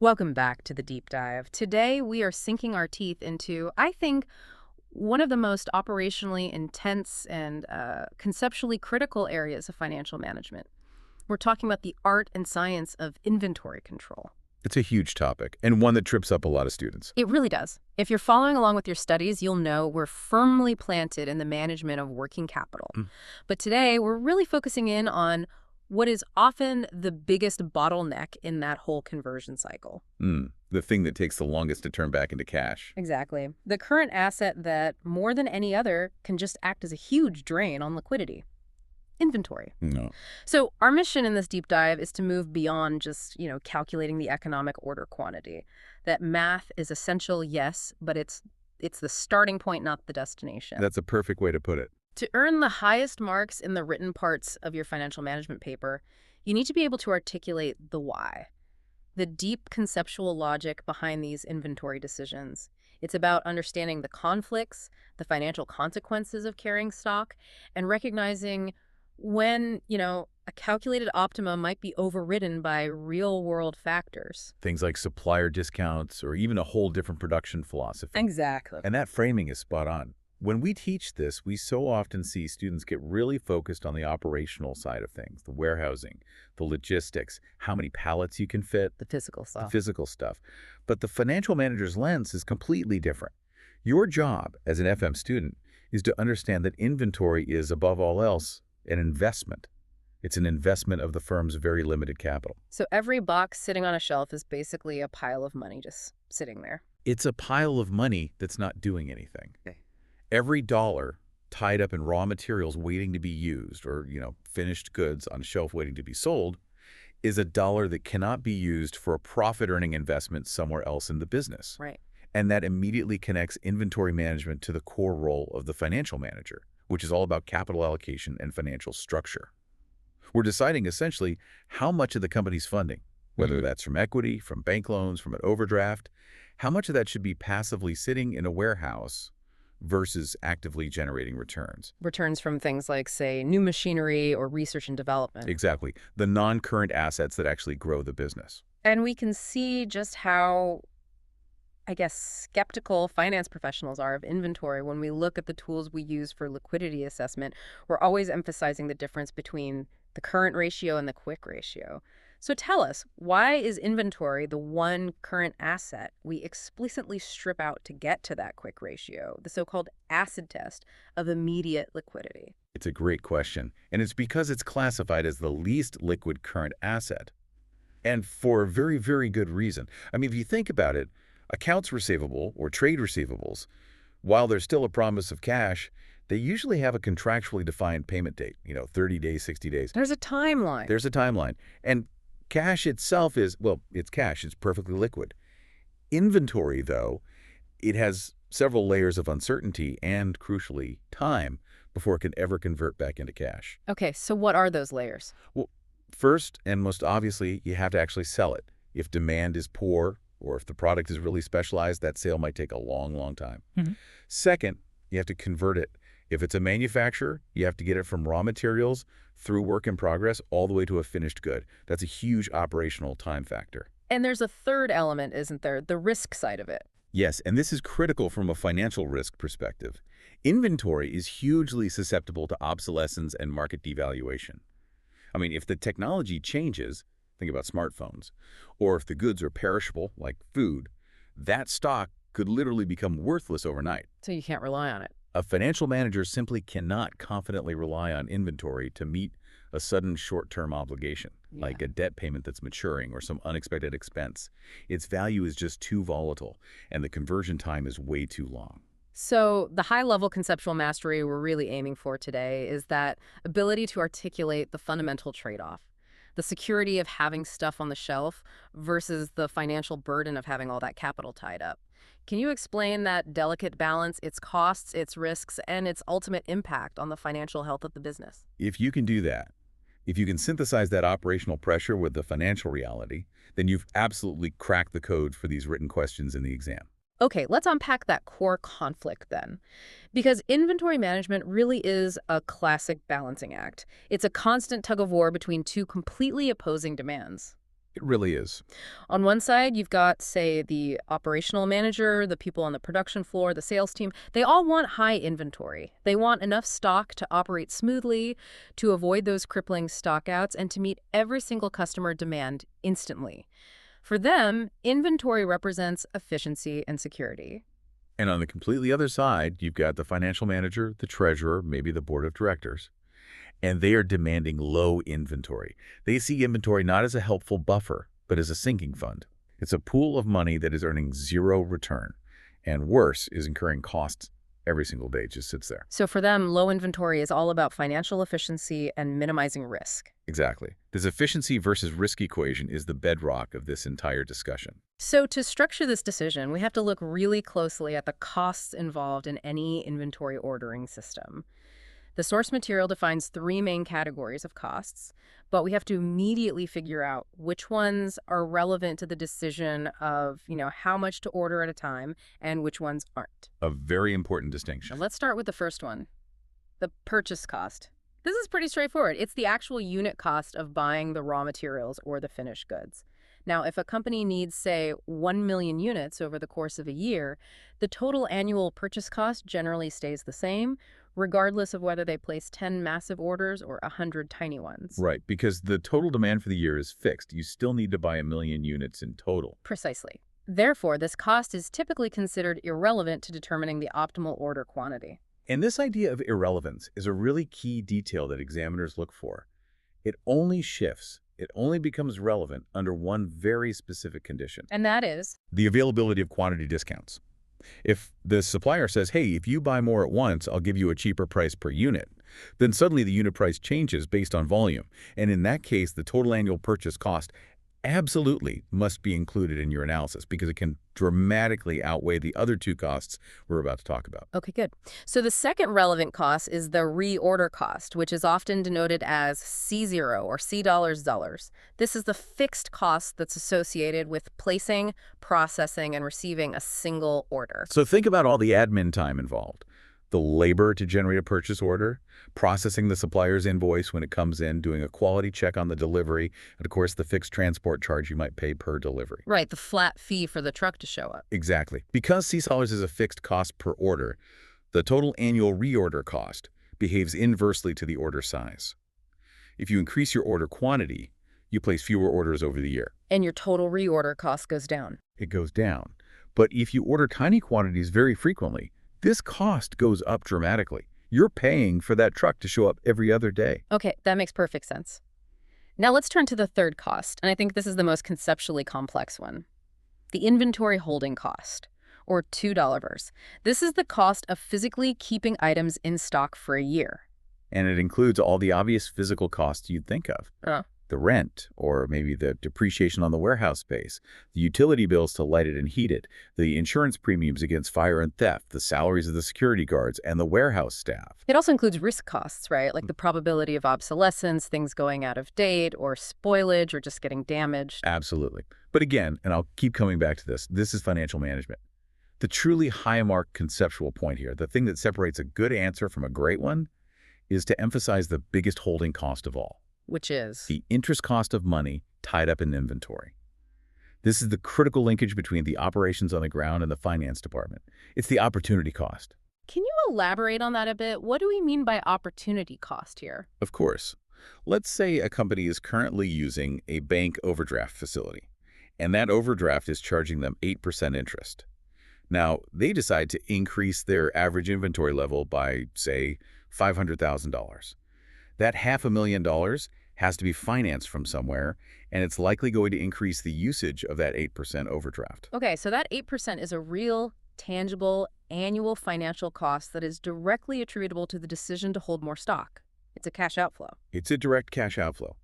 Welcome back to the deep dive. Today, we are sinking our teeth into, I think, one of the most operationally intense and conceptually critical areas of financial management. We're talking about the art and science of inventory control. It's a huge topic, and one that trips up a lot of students. It really does. If you're following along with your studies, you'll know we're firmly planted in the management of working capital. Mm. But today, we're really focusing in on what is often the biggest bottleneck in that whole conversion cycle. The thing that takes the longest to turn back into cash. Exactly. The current asset that, more than any other, can just act as a huge drain on liquidity. Inventory. No. So our mission in this deep dive is to move beyond just, calculating the economic order quantity. That math is essential, yes, but it's the starting point, not the destination. That's a perfect way to put it. To earn the highest marks in the written parts of your financial management paper, you need to be able to articulate the why, the deep conceptual logic behind these inventory decisions. It's about understanding the conflicts, the financial consequences of carrying stock, and recognizing when, a calculated optimum might be overridden by real-world factors. Things like supplier discounts or even a whole different production philosophy. Exactly. And that framing is spot on. When we teach this, we so often see students get really focused on the operational side of things, the warehousing, the logistics, how many pallets you can fit, The physical the stuff. physical stuff. But the financial manager's lens is completely different. Your job as an FM student is to understand that inventory is, above all else, an investment. It's an investment of the firm's very limited capital. So every box sitting on a shelf is basically a pile of money just sitting there. It's a pile of money that's not doing anything. Okay. Every dollar tied up in raw materials waiting to be used or, finished goods on a shelf waiting to be sold is a dollar that cannot be used for a profit-earning investment somewhere else in the business. Right. And that immediately connects inventory management to the core role of the financial manager, which is all about capital allocation and financial structure. We're deciding essentially how much of the company's funding, whether that's from equity, from bank loans, from an overdraft, how much of that should be passively sitting in a warehouse versus actively generating returns. Returns from things like, say, new machinery or research and development. Exactly. The non-current assets that actually grow the business. And we can see just how, skeptical finance professionals are of inventory when we look at the tools we use for liquidity assessment. We're always emphasizing the difference between the current ratio and the quick ratio. So tell us, why is inventory the one current asset we explicitly strip out to get to that quick ratio, the so-called acid test of immediate liquidity? It's a great question, and it's because it's classified as the least liquid current asset. And for a very, very good reason. I mean, if you think about it, accounts receivable or trade receivables, while there's still a promise of cash, they usually have a contractually defined payment date, 30 days, 60 days. There's a timeline. There's a timeline. And cash itself is, it's cash. It's perfectly liquid. Inventory, though, it has several layers of uncertainty and, crucially, time before it can ever convert back into cash. Okay, so what are those layers? Well, first and most obviously, you have to actually sell it. If demand is poor or if the product is really specialized, that sale might take a long, long time. Second, you have to convert it. If it's a manufacturer, you have to get it from raw materials through work in progress all the way to a finished good. That's a huge operational time factor. And there's a third element, isn't there? The risk side of it. Yes, and this is critical from a financial risk perspective. Inventory is hugely susceptible to obsolescence and market devaluation. I mean, if the technology changes, think about smartphones, or if the goods are perishable, like food, that stock could literally become worthless overnight. So you can't rely on it. A financial manager simply cannot confidently rely on inventory to meet a sudden short-term obligation, like a debt payment that's maturing or some unexpected expense. Its value is just too volatile, and the conversion time is way too long. So the high-level conceptual mastery we're really aiming for today is that ability to articulate the fundamental trade-off, the security of having stuff on the shelf versus the financial burden of having all that capital tied up. Can you explain that delicate balance, its costs, its risks, and its ultimate impact on the financial health of the business? If you can do that, if you can synthesize that operational pressure with the financial reality, then you've absolutely cracked the code for these written questions in the exam. Okay, let's unpack that core conflict then. Because inventory management really is a classic balancing act. It's a constant tug of war between two completely opposing demands. It really is. On one side, you've got, say, the operational manager, the people on the production floor, the sales team. They all want high inventory. They want enough stock to operate smoothly, to avoid those crippling stockouts, and to meet every single customer demand instantly. For them, inventory represents efficiency and security. And on the completely other side, you've got the financial manager, the treasurer, maybe the board of directors, and they are demanding low inventory. They see inventory not as a helpful buffer, but as a sinking fund. It's a pool of money that is earning zero return, and worse, is incurring costs every single day. It just sits there. So for them, low inventory is all about financial efficiency and minimizing risk. Exactly. This efficiency versus risk equation is the bedrock of this entire discussion. So to structure this decision, we have to look really closely at the costs involved in any inventory ordering system. The source material defines three main categories of costs, but we have to immediately figure out which ones are relevant to the decision of, how much to order at a time and which ones aren't. A very important Now, distinction. let's start with the first one, the purchase cost. This is pretty straightforward. It's the actual unit cost of buying the raw materials or the finished goods. Now, if a company needs, say, 1 million units over the course of a year, the total annual purchase cost generally stays the same, regardless of whether they place 10 massive orders or 100 tiny ones. Right, because the total demand for the year is fixed. You still need to buy 1 million units in total. Precisely. Therefore, this cost is typically considered irrelevant to determining the optimal order quantity. And this idea of irrelevance is a really key detail that examiners look for. It only shifts, it only becomes relevant under one very specific condition: And that is, the availability of quantity discounts. If the supplier says, hey, if you buy more at once, I'll give you a cheaper price per unit, then suddenly the unit price changes based on volume. And in that case, the total annual purchase cost absolutely must be included in your analysis because it can dramatically outweigh the other two costs we're about to talk about. okay, good. So the second relevant cost is the reorder cost, which is often denoted as C0 or C dollars. This is the fixed cost that's associated with placing, processing, and receiving a single order. So think about all the admin time involved. The labor to generate a purchase order, processing the supplier's invoice when it comes in, doing a quality check on the delivery, and of course the fixed transport charge you might pay per delivery. Right, the flat fee for the truck to show up. Exactly. Because $C is a fixed cost per order, the total annual reorder cost behaves inversely to the order size. If you increase your order quantity, you place fewer orders over the year. And your total reorder cost goes down. It goes down. But if you order tiny quantities very frequently, this cost goes up dramatically. You're paying for that truck to show up every other day. Okay, that makes perfect sense. Now let's turn to the third cost, and I think this is the most conceptually complex one. The inventory holding cost, or $2 This is the cost of physically keeping items in stock for a year. And it includes all the obvious physical costs you'd think of. The rent, or maybe the depreciation on the warehouse space, the utility bills to light it and heat it, the insurance premiums against fire and theft, the salaries of the security guards, and the warehouse staff. It also includes risk costs, right? Like the probability of obsolescence, things going out of date, or spoilage, or just getting damaged. Absolutely. But again, and I'll keep coming back to this is financial management. The truly high-mark conceptual point here, the thing that separates a good answer from a great one, is to emphasize the biggest holding cost of all. Which is? The interest cost of money tied up in inventory. This is the critical linkage between the operations on the ground and the finance department. It's the opportunity cost. Can you elaborate on that a bit? What do we mean by opportunity cost here? Of course. Let's say a company is currently using a bank overdraft facility, and that overdraft is charging them 8% interest. Now, they decide to increase their average inventory level by, say, $500,000. That $500,000 has to be financed from somewhere, and it's likely going to increase the usage of that 8% overdraft. Okay, so that 8% is a real, tangible, annual financial cost that is directly attributable to the decision to hold more stock. It's a cash outflow. It's a direct cash outflow.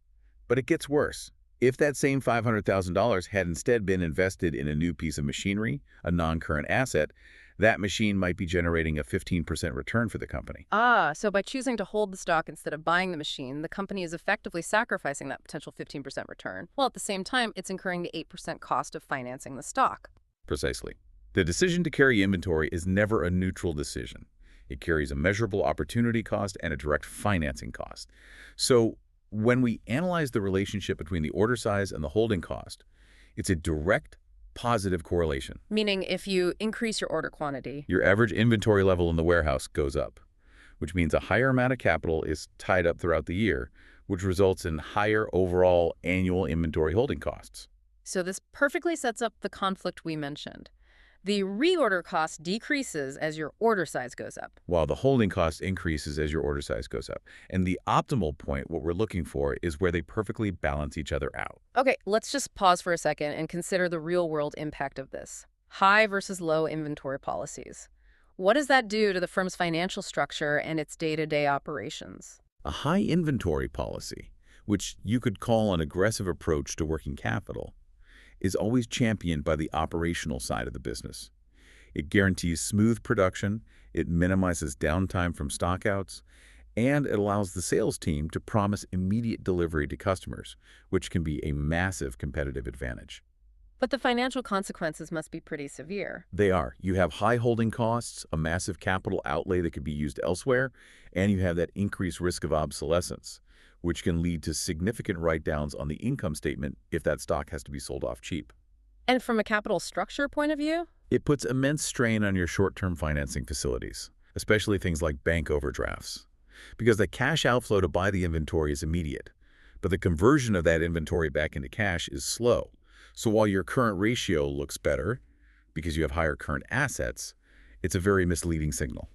But it gets worse. If that same $500,000 had instead been invested in a new piece of machinery, a non-current asset, that machine might be generating a 15% return for the company. So by choosing to hold the stock instead of buying the machine, the company is effectively sacrificing that potential 15% return, while at the same time, it's incurring the 8% cost of financing the stock. Precisely. The decision to carry inventory is never a neutral decision. It carries a measurable opportunity cost and a direct financing cost. So When we analyze the relationship between the order size and the holding cost, it's a direct positive correlation. Meaning if you increase your order quantity. Your average inventory level in the warehouse goes up, which means a higher amount of capital is tied up throughout the year, which results in higher overall annual inventory holding costs. So this perfectly sets up the conflict we mentioned. The reorder cost decreases as your order size goes up. While the holding cost increases as your order size goes up. And the optimal point, what we're looking for, is where they perfectly balance each other out. Okay, let's just pause for a second and consider the real-world impact of this. High versus low inventory policies. What does that do to the firm's financial structure and its day-to-day operations? A high inventory policy, which you could call an aggressive approach to working capital, is always championed by the operational side of the business. It guarantees smooth production, it minimizes downtime from stockouts, and it allows the sales team to promise immediate delivery to customers, which can be a massive competitive advantage. But the financial consequences must be pretty severe. They are. You have high holding costs, a massive capital outlay that could be used elsewhere, and you have that increased risk of obsolescence, which can lead to significant write-downs on the income statement if that stock has to be sold off cheap. And from a capital structure point of view? It puts immense strain on your short-term financing facilities, especially things like bank overdrafts, because the cash outflow to buy the inventory is immediate, but the conversion of that inventory back into cash is slow. So while your current ratio looks better because you have higher current assets, it's a very misleading signal.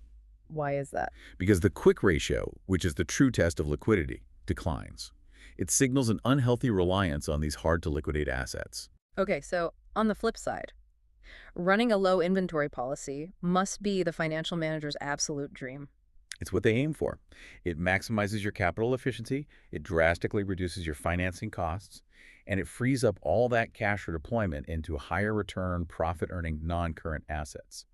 Why is that? Because the quick ratio, which is the true test of liquidity, declines. It signals an unhealthy reliance on these hard-to-liquidate assets. Okay, so on the flip side, running a low inventory policy must be the financial manager's absolute dream. It's what they aim for. It maximizes your capital efficiency, it drastically reduces your financing costs, and it frees up all that cash for deployment into higher return, profit-earning, non-current assets.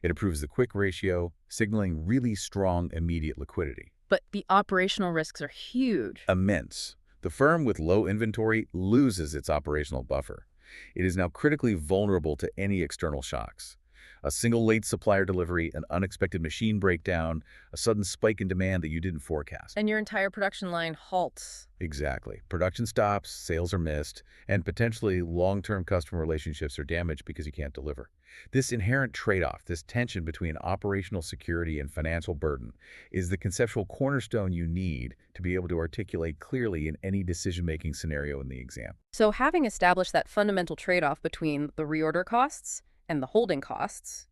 It improves the quick ratio, signaling really strong immediate liquidity. But the operational risks are huge. Immense. The firm with low inventory loses its operational buffer. It is now critically vulnerable to any external shocks. A single late supplier delivery, an unexpected machine breakdown, a sudden spike in demand that you didn't forecast. And your entire production line halts. Exactly. Production stops, sales are missed, and potentially long-term customer relationships are damaged because you can't deliver. This inherent trade-off, this tension between operational security and financial burden, is the conceptual cornerstone you need to be able to articulate clearly in any decision-making scenario in the exam. So having established that fundamental trade-off between the reorder costs and the holding costs,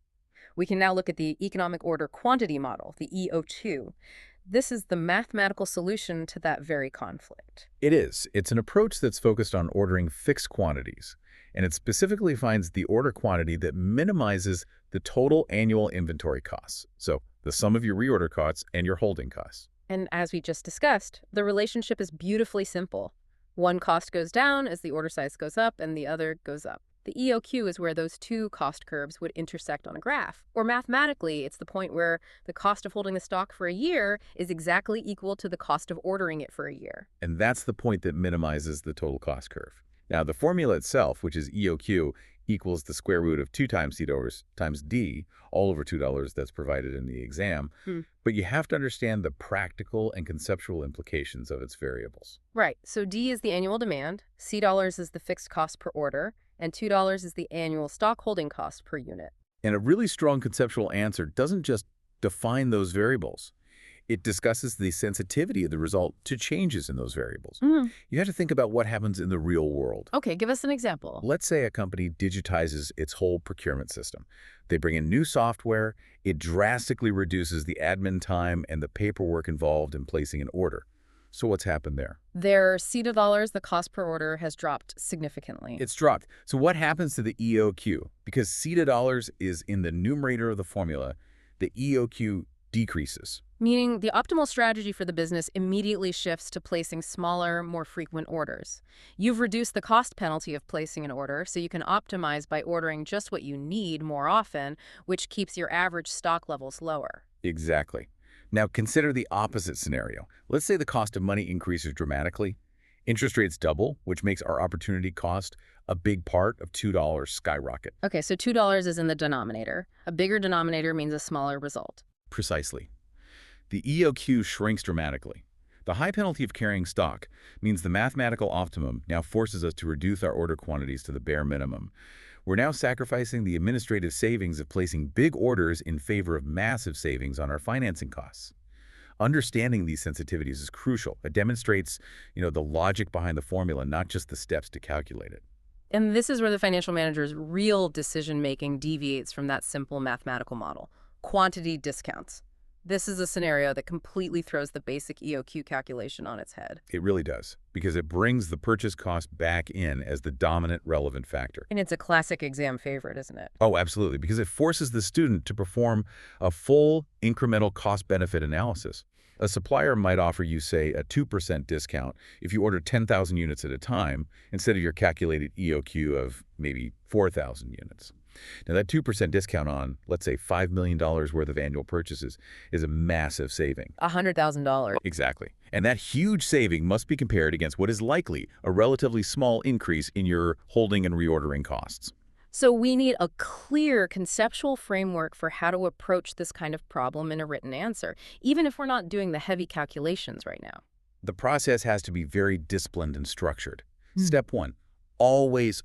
we can now look at the economic order quantity model, the EO2. This is the mathematical solution to that very conflict. It is. It's an approach that's focused on ordering fixed quantities, and it specifically finds the order quantity that minimizes the total annual inventory costs. So the sum of your reorder costs and your holding costs. And as we just discussed, the relationship is beautifully simple. One cost goes down as the order size goes up, and the other goes up. The EOQ is where those two cost curves would intersect on a graph. Or mathematically, it's the point where the cost of holding the stock for a year is exactly equal to the cost of ordering it for a year. And that's the point that minimizes the total cost curve. Now, the formula itself, which is EOQ, equals the square root of 2 times $2 times D, all over $2 that's provided in the exam. But you have to understand the practical and conceptual implications of its variables. Right, so D is the annual demand, C dollars is the fixed cost per order, and $2 is the annual stock holding cost per unit. And a really strong conceptual answer doesn't just define those variables. It discusses the sensitivity of the result to changes in those variables. You have to think about what happens in the real world. Okay, give us an example. Let's say a company digitizes its whole procurement system. They bring in new software. It drastically reduces the admin time and the paperwork involved in placing an order. So what's happened there? Their C to dollars, the cost per order, has dropped significantly. It's dropped. So what happens to the EOQ? Because C to dollars is in the numerator of the formula, the EOQ decreases. Meaning the optimal strategy for the business immediately shifts to placing smaller, more frequent orders. You've reduced the cost penalty of placing an order, so you can optimize by ordering just what you need more often, which keeps your average stock levels lower. Exactly. Now consider the opposite scenario. Let's say the cost of money increases dramatically. Interest rates double, which makes our opportunity cost, a big part of $2, skyrocket. Okay, so $2 is in the denominator. A bigger denominator means a smaller result. Precisely. The EOQ shrinks dramatically. The high penalty of carrying stock means the mathematical optimum now forces us to reduce our order quantities to the bare minimum. We're now sacrificing the administrative savings of placing big orders in favor of massive savings on our financing costs. Understanding these sensitivities is crucial. It demonstrates, the logic behind the formula, not just the steps to calculate it. And this is where the financial manager's real decision-making deviates from that simple mathematical model. Quantity discounts. This is a scenario that completely throws the basic EOQ calculation on its head. It really does, because it brings the purchase cost back in as the dominant relevant factor. And it's a classic exam favorite, isn't it? Oh, absolutely, because it forces the student to perform a full incremental cost-benefit analysis. A supplier might offer you, say, a 2% discount if you order 10,000 units at a time instead of your calculated EOQ of maybe 4,000 units. Now, that 2% discount on, let's say, $5 million worth of annual purchases is a massive saving. $100,000. Exactly. And that huge saving must be compared against what is likely a relatively small increase in your holding and reordering costs. So we need a clear conceptual framework for how to approach this kind of problem in a written answer, even if we're not doing the heavy calculations right now. The process has to be very disciplined and structured. Step 1, always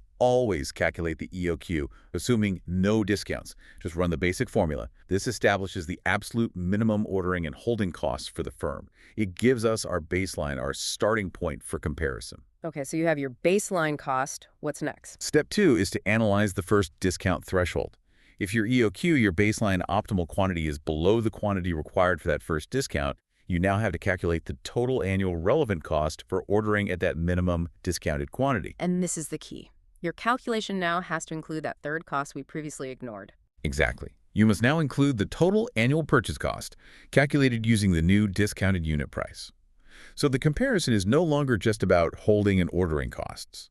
calculate the EOQ, assuming no discounts. Just run the basic formula. This establishes the absolute minimum ordering and holding costs for the firm. It gives us our baseline, our starting point for comparison. Okay, so you have your baseline cost. What's next? Step 2 is to analyze the first discount threshold. If your EOQ, your baseline optimal quantity, is below the quantity required for that first discount, you now have to calculate the total annual relevant cost for ordering at that minimum discounted quantity. And this is the key. Your calculation now has to include that third cost we previously ignored. Exactly. You must now include the total annual purchase cost, calculated using the new discounted unit price. So the comparison is no longer just about holding and ordering costs.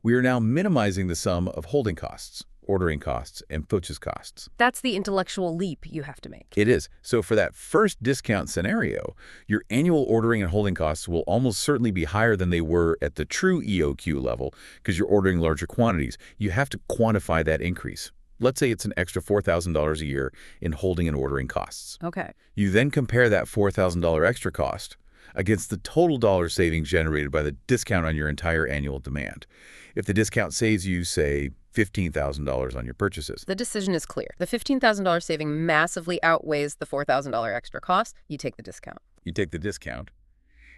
We are now minimizing the sum of holding costs, ordering costs, and purchase costs. That's the intellectual leap you have to make. It is. So for that first discount scenario, your annual ordering and holding costs will almost certainly be higher than they were at the true EOQ level because you're ordering larger quantities. You have to quantify that increase. Let's say it's an extra $4,000 a year in holding and ordering costs. Okay. You then compare that $4,000 extra cost against the total dollar savings generated by the discount on your entire annual demand. If the discount saves you, say, $15,000 on your purchases. The decision is clear. The $15,000 saving massively outweighs the $4,000 extra cost. You take the discount. You take the discount,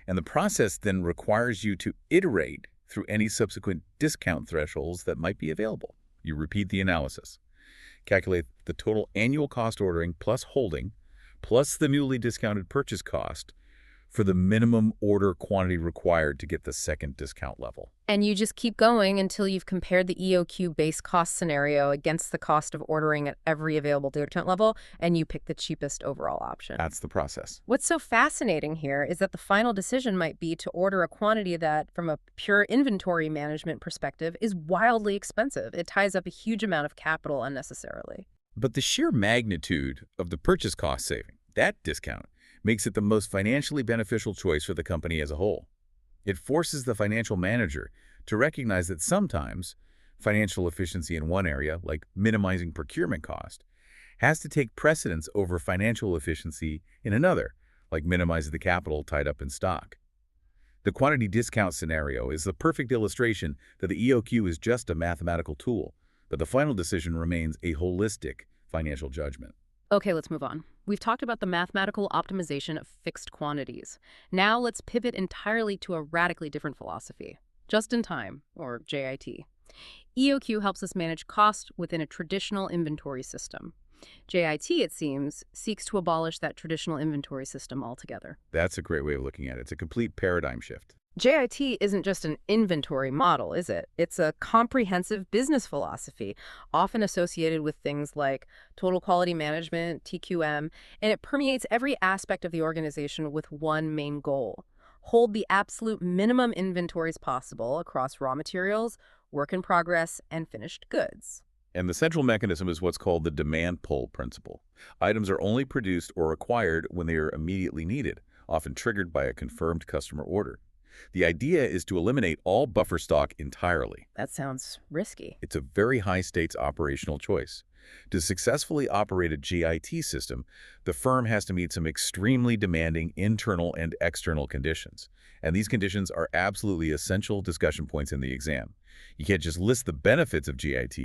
and the process then requires you to iterate through any subsequent discount thresholds that might be available. You repeat the analysis. Calculate the total annual cost ordering plus holding, plus the newly discounted purchase cost for the minimum order quantity required to get the second discount level. And you just keep going until you've compared the EOQ base cost scenario against the cost of ordering at every available discount level, and you pick the cheapest overall option. That's the process. What's so fascinating here is that the final decision might be to order a quantity that, from a pure inventory management perspective, is wildly expensive. It ties up a huge amount of capital unnecessarily. But the sheer magnitude of the purchase cost saving, that discount, makes it the most financially beneficial choice for the company as a whole. It forces the financial manager to recognize that sometimes financial efficiency in one area, like minimizing procurement cost, has to take precedence over financial efficiency in another, like minimizing the capital tied up in stock. The quantity discount scenario is the perfect illustration that the EOQ is just a mathematical tool, but the final decision remains a holistic financial judgment. Okay, let's move on. We've talked about the mathematical optimization of fixed quantities. Now let's pivot entirely to a radically different philosophy. Just-in-time, or JIT. EOQ helps us manage cost within a traditional inventory system. JIT, it seems, seeks to abolish that traditional inventory system altogether. That's a great way of looking at it. It's a complete paradigm shift. JIT isn't just an inventory model, is it? It's a comprehensive business philosophy, often associated with things like total quality management, TQM, and it permeates every aspect of the organization with one main goal: hold the absolute minimum inventories possible across raw materials, work in progress, and finished goods. And the central mechanism is what's called the demand pull principle. Items are only produced or acquired when they are immediately needed, often triggered by a confirmed customer order. The idea is to eliminate all buffer stock entirely. That sounds risky. It's a very high-stakes operational choice. To successfully operate a GIT system, the firm has to meet some extremely demanding internal and external conditions. And these conditions are absolutely essential discussion points in the exam. You can't just list the benefits of GIT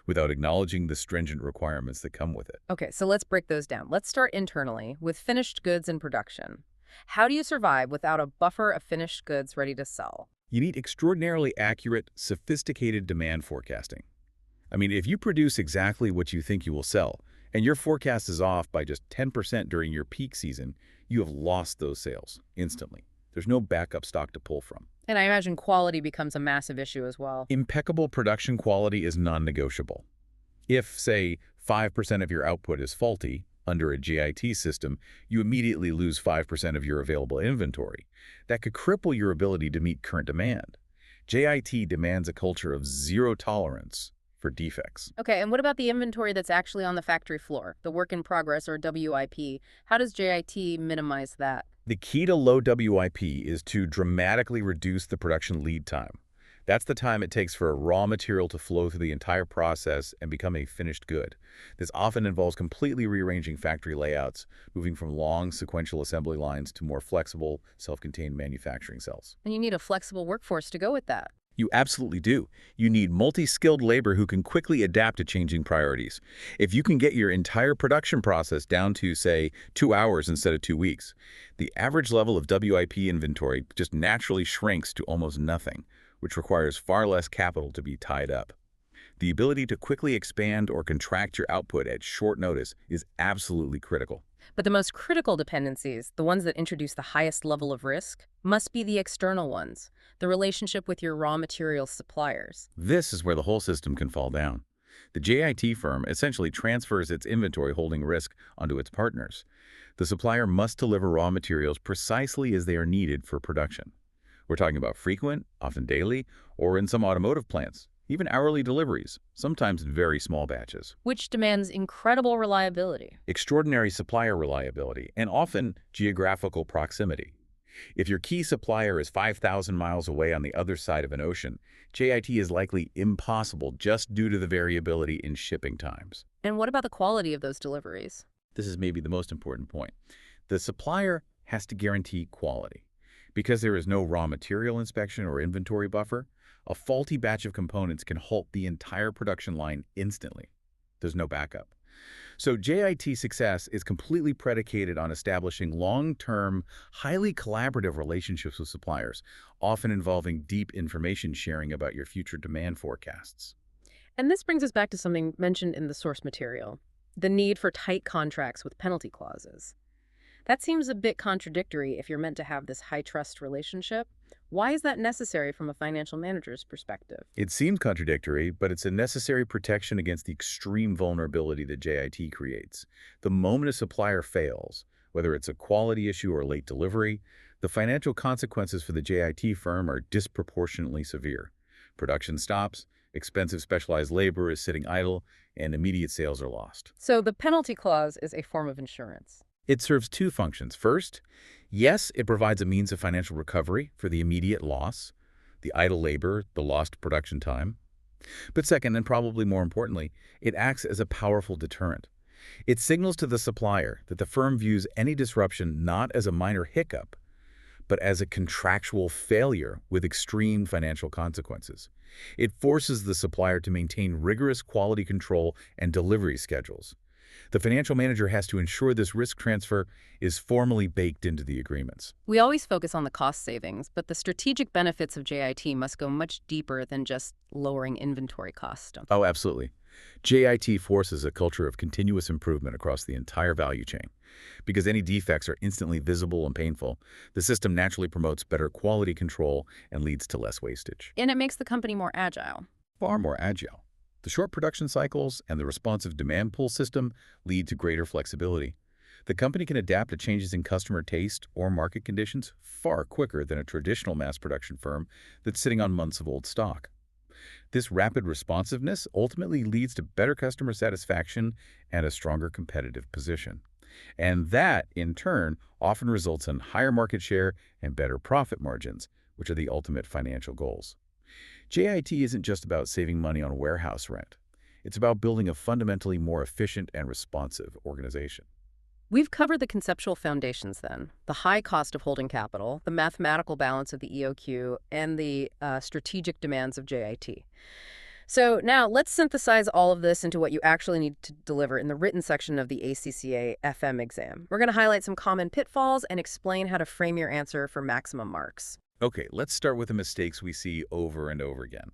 without acknowledging the stringent requirements that come with it. Okay, so let's break those down. Let's start internally with finished goods in production. How do you survive without a buffer of finished goods ready to sell? You need extraordinarily accurate, sophisticated demand forecasting. I mean, if you produce exactly what you think you will sell, and your forecast is off by just 10% during your peak season, you have lost those sales instantly. There's no backup stock to pull from. And I imagine quality becomes a massive issue as well. Impeccable production quality is non-negotiable. If, say, 5% of your output is faulty, under a GIT system, you immediately lose 5% of your available inventory. That could cripple your ability to meet current demand. GIT demands a culture of zero tolerance for defects. Okay, and what about the inventory that's actually on the factory floor, the work in progress or WIP? How does JIT minimize that? The key to low WIP is to dramatically reduce the production lead time. That's the time it takes for a raw material to flow through the entire process and become a finished good. This often involves completely rearranging factory layouts, moving from long sequential assembly lines to more flexible, self-contained manufacturing cells. And you need a flexible workforce to go with that. You absolutely do. You need multi-skilled labor who can quickly adapt to changing priorities. If you can get your entire production process down to, say, 2 hours instead of 2 weeks, the average level of WIP inventory just naturally shrinks to almost nothing, which requires far less capital to be tied up. The ability to quickly expand or contract your output at short notice is absolutely critical. But the most critical dependencies, the ones that introduce the highest level of risk, must be the external ones, the relationship with your raw material suppliers. This is where the whole system can fall down. The JIT firm essentially transfers its inventory holding risk onto its partners. The supplier must deliver raw materials precisely as they are needed for production. We're talking about frequent, often daily, or in some automotive plants, even hourly deliveries, sometimes in very small batches. Which demands incredible reliability. Extraordinary supplier reliability, and often geographical proximity. If your key supplier is 5,000 miles away on the other side of an ocean, JIT is likely impossible just due to the variability in shipping times. And what about the quality of those deliveries? This is maybe the most important point. The supplier has to guarantee quality. Because there is no raw material inspection or inventory buffer, a faulty batch of components can halt the entire production line instantly. There's no backup. So JIT success is completely predicated on establishing long-term, highly collaborative relationships with suppliers, often involving deep information sharing about your future demand forecasts. And this brings us back to something mentioned in the source material, the need for tight contracts with penalty clauses. That seems a bit contradictory if you're meant to have this high-trust relationship. Why is that necessary from a financial manager's perspective? It seems contradictory, but it's a necessary protection against the extreme vulnerability that JIT creates. The moment a supplier fails, whether it's a quality issue or late delivery, the financial consequences for the JIT firm are disproportionately severe. Production stops, expensive specialized labor is sitting idle, and immediate sales are lost. So the penalty clause is a form of insurance. It serves two functions. First, yes, it provides a means of financial recovery for the immediate loss, the idle labor, the lost production time. But second, and probably more importantly, it acts as a powerful deterrent. It signals to the supplier that the firm views any disruption not as a minor hiccup, but as a contractual failure with extreme financial consequences. It forces the supplier to maintain rigorous quality control and delivery schedules. The financial manager has to ensure this risk transfer is formally baked into the agreements. We always focus on the cost savings, but the strategic benefits of JIT must go much deeper than just lowering inventory costs. Oh, absolutely. JIT forces a culture of continuous improvement across the entire value chain. Because any defects are instantly visible and painful, the system naturally promotes better quality control and leads to less wastage. And it makes the company more agile. Far more agile. The short production cycles and the responsive demand pull system lead to greater flexibility. The company can adapt to changes in customer taste or market conditions far quicker than a traditional mass production firm that's sitting on months of old stock. This rapid responsiveness ultimately leads to better customer satisfaction and a stronger competitive position. And that, in turn, often results in higher market share and better profit margins, which are the ultimate financial goals. JIT isn't just about saving money on warehouse rent. It's about building a fundamentally more efficient and responsive organization. We've covered the conceptual foundations then, the high cost of holding capital, the mathematical balance of the EOQ, and the strategic demands of JIT. So now let's synthesize all of this into what you actually need to deliver in the written section of the ACCA FM exam. We're going to highlight some common pitfalls and explain how to frame your answer for maximum marks. Okay, let's start with the mistakes we see over and over again.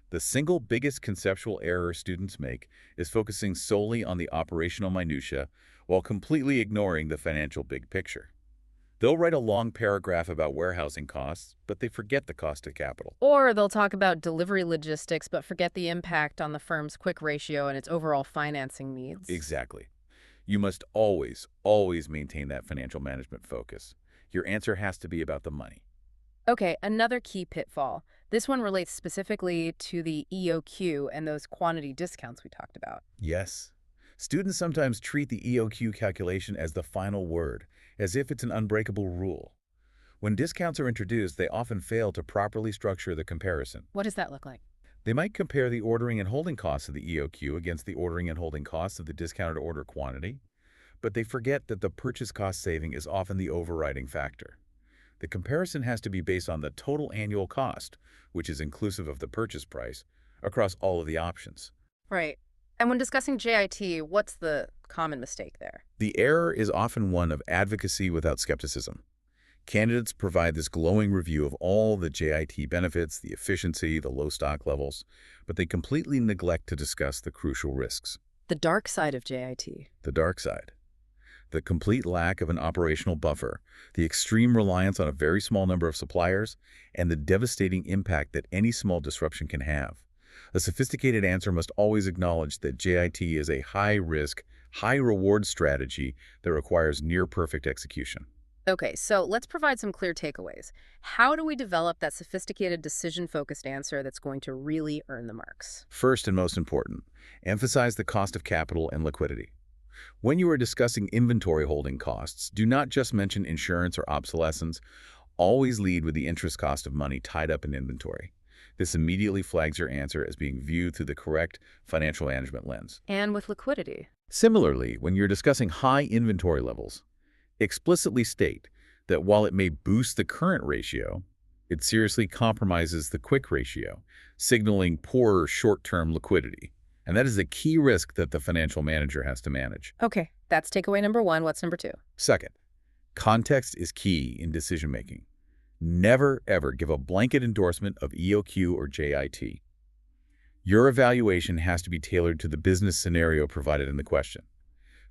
The single biggest conceptual error students make is focusing solely on the operational minutia while completely ignoring the financial big picture. They'll write a long paragraph about warehousing costs, but they forget the cost of capital. Or they'll talk about delivery logistics but forget the impact on the firm's quick ratio and its overall financing needs. Exactly. You must always maintain that financial management focus. Your answer has to be about the money. Okay, another key pitfall. This one relates specifically to the EOQ and those quantity discounts we talked about. Yes. Students sometimes treat the EOQ calculation as the final word, as if it's an unbreakable rule. When discounts are introduced, they often fail to properly structure the comparison. What does that look like? They might compare the ordering and holding costs of the EOQ against the ordering and holding costs of the discounted order quantity, but they forget that the purchase cost saving is often the overriding factor. The comparison has to be based on the total annual cost, which is inclusive of the purchase price, across all of the options. Right. And when discussing JIT, what's the common mistake there? The error is often one of advocacy without skepticism. Candidates provide this glowing review of all the JIT benefits, the efficiency, the low stock levels, but they completely neglect to discuss the crucial risks. The dark side of JIT. The dark side. The complete lack of an operational buffer, the extreme reliance on a very small number of suppliers, and the devastating impact that any small disruption can have. A sophisticated answer must always acknowledge that JIT is a high-risk, high-reward strategy that requires near-perfect execution. Okay, so let's provide some clear takeaways. How do we develop that sophisticated decision-focused answer that's going to really earn the marks? First and most important, emphasize the cost of capital and liquidity. When you are discussing inventory holding costs, do not just mention insurance or obsolescence. Always lead with the interest cost of money tied up in inventory. This immediately flags your answer as being viewed through the correct financial management lens. And with liquidity. Similarly, when you're discussing high inventory levels, explicitly state that while it may boost the current ratio, it seriously compromises the quick ratio, signaling poorer short-term liquidity. And that is a key risk that the financial manager has to manage. Okay, that's takeaway number one. What's number two? Second, context is key in decision-making. Never, ever give a blanket endorsement of EOQ or JIT. Your evaluation has to be tailored to the business scenario provided in the question.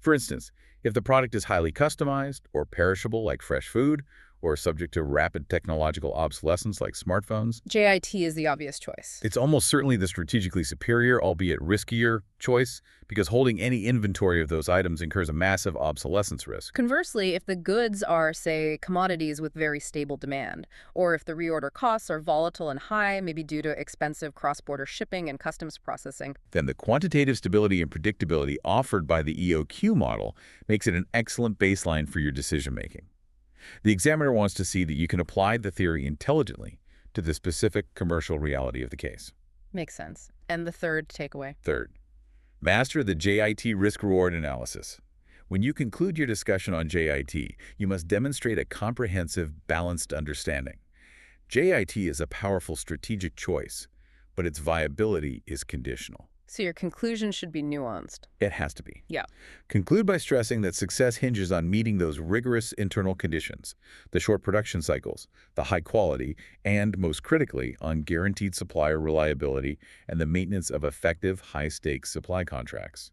For instance, if the product is highly customized or perishable like fresh food, or subject to rapid technological obsolescence like smartphones, JIT is the obvious choice. it's almost certainly the strategically superior, albeit riskier, choice, because holding any inventory of those items incurs a massive obsolescence risk. Conversely, if the goods are, say, commodities with very stable demand, or if the reorder costs are volatile and high, maybe due to expensive cross-border shipping and customs processing, Then the quantitative stability and predictability offered by the EOQ model makes it an excellent baseline for your decision-making. The examiner wants to see that you can apply the theory intelligently to the specific commercial reality of the case. makes sense. And the third takeaway? Third, master the JIT risk-reward analysis. When you conclude your discussion on JIT, you must demonstrate a comprehensive, balanced understanding. JIT is a powerful strategic choice, but its viability is conditional. So your conclusion should be nuanced. It has to be. Yeah. Conclude by stressing that success hinges on meeting those rigorous internal conditions, the short production cycles, the high quality, and, most critically, on guaranteed supplier reliability and the maintenance of effective, high-stakes supply contracts.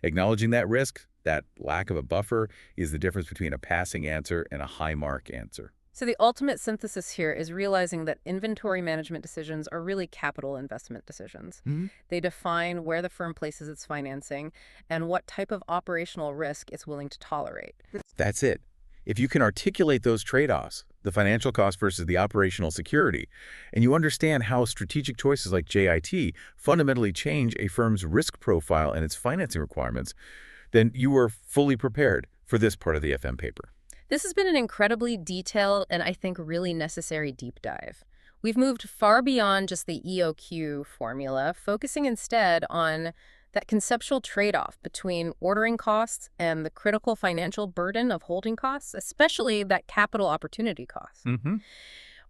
Acknowledging that risk, that lack of a buffer, is the difference between a passing answer and a high-mark answer. So the ultimate synthesis here is realizing that inventory management decisions are really capital investment decisions. They define where the firm places its financing and what type of operational risk it's willing to tolerate. That's it. If you can articulate those trade-offs, the financial cost versus the operational security, and you understand how strategic choices like JIT fundamentally change a firm's risk profile and its financing requirements, then you are fully prepared for this part of the FM paper. This has been an incredibly detailed and I think really necessary deep dive. We've moved far beyond just the EOQ formula, focusing instead on that conceptual trade-off between ordering costs and the critical financial burden of holding costs, especially that capital opportunity cost. Mm-hmm.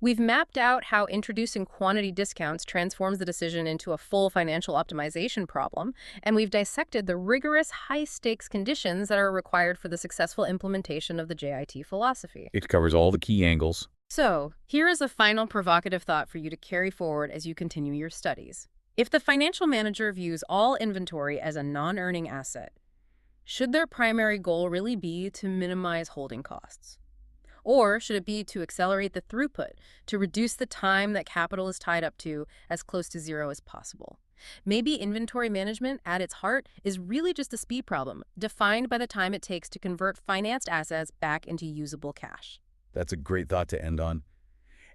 We've mapped out how introducing quantity discounts transforms the decision into a full financial optimization problem, and we've dissected the rigorous, high-stakes conditions that are required for the successful implementation of the JIT philosophy. It covers all the key angles. So, here is a final provocative thought for you to carry forward as you continue your studies. If the financial manager views all inventory as a non-earning asset, should their primary goal really be to minimize holding costs? Or should it be to accelerate the throughput, to reduce the time that capital is tied up to as close to zero as possible? Maybe inventory management, at its heart, is really just a speed problem, defined by the time it takes to convert financed assets back into usable cash. That's a great thought to end on.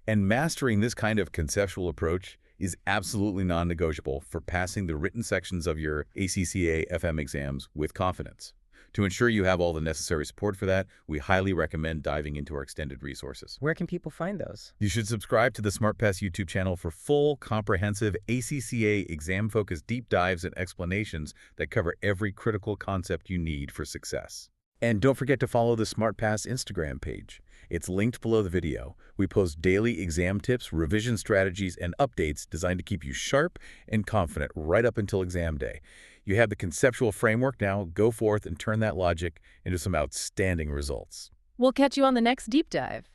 And mastering this kind of conceptual approach is absolutely non-negotiable for passing the written sections of your ACCA FM exams with confidence. To ensure you have all the necessary support for that, we highly recommend diving into our extended resources. Where can people find those? You should subscribe to the SmartPass YouTube channel for full, comprehensive ACCA exam-focused deep dives and explanations that cover every critical concept you need for success. And don't forget to follow the SmartPass Instagram page. It's linked below the video. We post daily exam tips, revision strategies, and updates designed to keep you sharp and confident right up until exam day. You have the conceptual framework now. Go forth and turn that logic into some outstanding results. We'll catch you on the next deep dive.